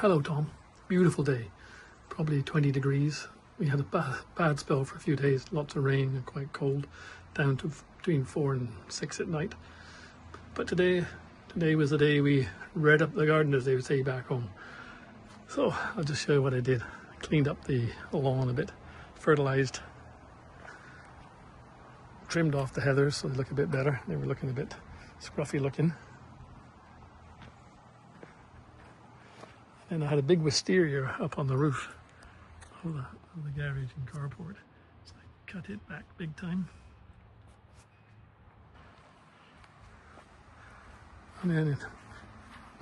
Hello Tom, beautiful day, probably 20 degrees. We had a bad spell for a few days, lots of rain and quite cold, down to between 4 and 6 at night. But today was the day we read up the garden, as they would say back home. So I'll just show you what I did. I cleaned up the lawn a bit, fertilized, trimmed off the heathers so they look a bit better. They were looking a bit scruffy looking. And I had a big wisteria up on the roof of the garage and carport. So I cut it back big time. And then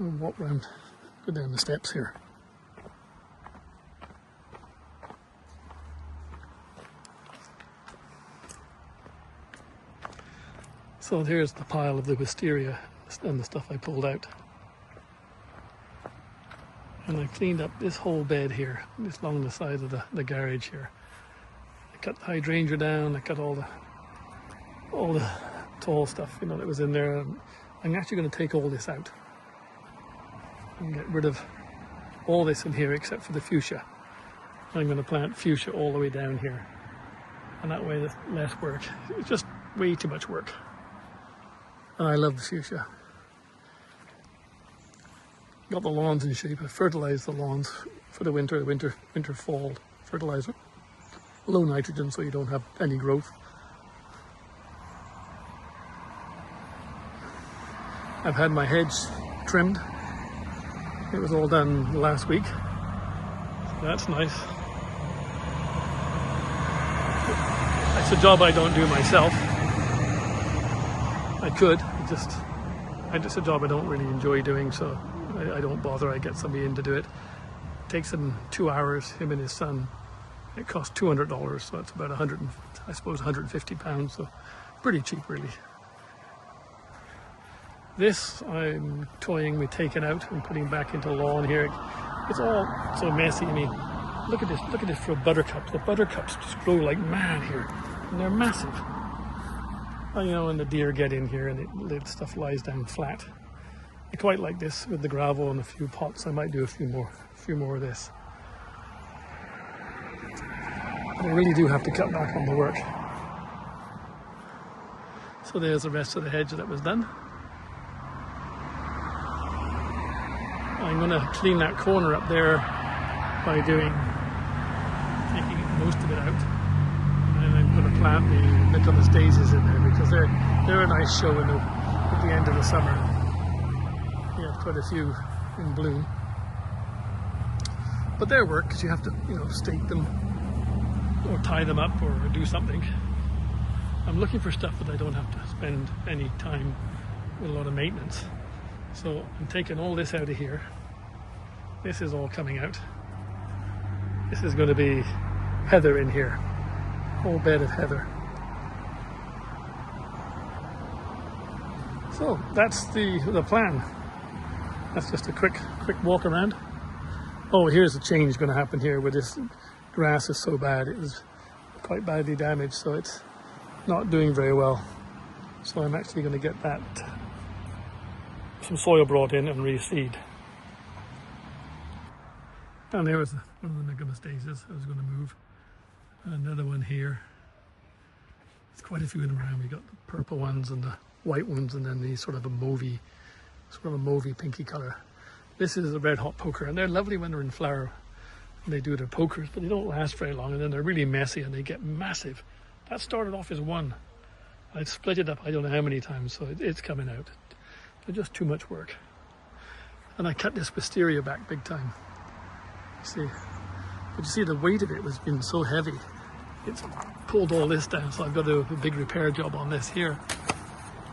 I'll walk around, go down the steps here. So there's the pile of the wisteria and the stuff I pulled out. And I cleaned up this whole bed here, just along the side of the garage here. I cut the hydrangea down, I cut all the tall stuff, you know, that was in there. I'm actually going to take all this out and get rid of all this in here except for the fuchsia. I'm going to plant fuchsia all the way down here. And that way there's less work. It's just way too much work. And I love the fuchsia. Got the lawns in shape. I fertilized the lawns for the winter fall fertilizer. Low nitrogen so you don't have any growth. I've had my hedge trimmed. It was all done last week. So that's nice. It's a job I don't do myself. I could, it's a job I don't really enjoy doing, so I don't bother. I get somebody in to do it. It takes him 2 hours, him and his son. It costs $200, so it's about 150 pounds, so pretty cheap really. This I'm toying with taking out and putting back into lawn here. It's all so messy. I mean, look at this for buttercups. The buttercups just grow like mad here, and they're massive. You know, and the deer get in here and the stuff lies down flat. I quite like this with the gravel and a few pots. I might do a few more of this. But I really do have to cut back on the work. So there's the rest of the hedge that was done. I'm going to clean that corner up there by taking most of it out. And I'm going to plant the Autumnal daisies in there because they're a nice show at the end of the summer. You have quite a few in bloom. But they're work because you have to, you know, stake them or tie them up or do something. I'm looking for stuff that I don't have to spend any time with a lot of maintenance. So I'm taking all this out of here. This is all coming out. This is going to be heather in here. Whole bed of heather. So that's the plan. That's just a quick walk around. Oh, here's a change going to happen here where this grass is so bad. It was quite badly damaged, so it's not doing very well. So I'm actually going to get some soil brought in and reseed. And there was one of the megamastasis I was going to move. Another one here. There's quite a few in around. We got the purple ones and the white ones, and then these sort of a mauvey pinky color. This is a red hot poker, and they're lovely when they're in flower. And they do their pokers, but they don't last very long, and then they're really messy and they get massive. That started off as one. I've split it up I don't know how many times, so it's coming out. They're just too much work. And I cut this wisteria back big time. See, but you see the weight of it has been so heavy. It's pulled all this down, so I've got to do a big repair job on this here.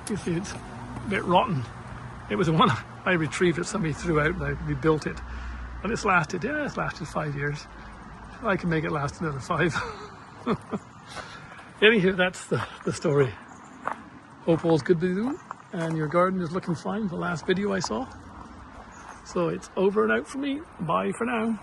You see, it's a bit rotten. It was one I retrieved that somebody threw out and I rebuilt it. And it's lasted 5 years. I can make it last another 5. Anywho, that's the story. Hope all's good with you and your garden is looking fine, the last video I saw. So it's over and out for me. Bye for now.